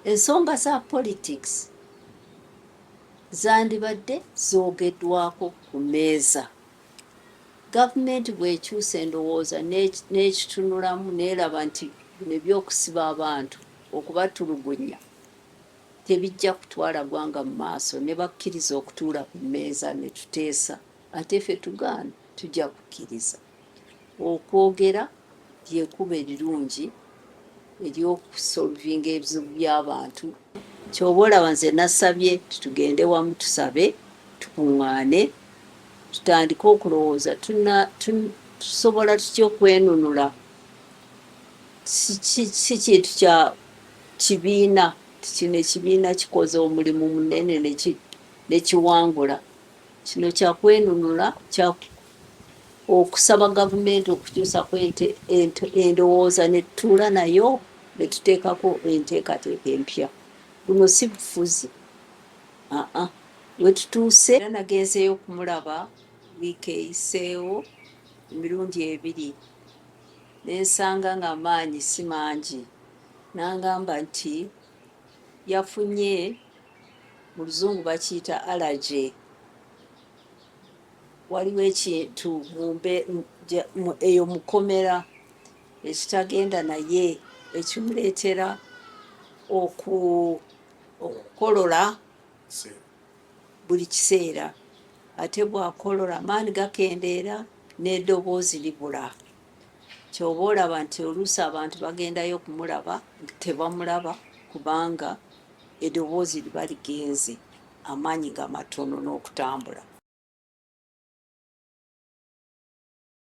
ensonga za politics zandibadde zoogeddwako ku mmeeza. Gavumenti bw'ekyusa endowooza n'ekitunulamu n'eraba nti bino ebyokusiba abantu okubatulugunya tebijja kutwala ggwanga mu maaso ne bakkiriza okutuula ku mmeeza ne tuteesa, ate ffe tugaana tujja kukkiriza. Okwogera lyekuba erirungi ery'okusolvinga ebizibu by'abantu. Ky'oba olaba nze nasabye tugende wamu tusabe, tukuŋŋaane, tutandike okulowooza tusobola tutya okwenunula. Si kintu kya kibiina, kino ekibiina kikoze omulimu munene ne kiwangula. Kino kya kwenunula, kya okusaba gavumenti okukyusako endowooza ne tutuula nayo ne tuteekako enteekateeka empya. Buno si bufuzi. We tutuuse era nagenzeeyo okumulaba wiiki eyiseewo emirundi ebiri ne nsanga ng'amaanyi si mangi. N'angamba nti yafunye, mu Luzungu bakiyita allergy. Waliwo ekintu eyo mukomera ekitagenda naye ekimuleetera okukolola buli kiseera. Ate bw'akolola amaanyi gakendeera n'eddoboozi libula. Ky'oba olaba nti oluusi abantu bagendayo okumulaba tebamulaba kubanga eddoboozi liba ligenze, amaanyi ga matono n'okutambula.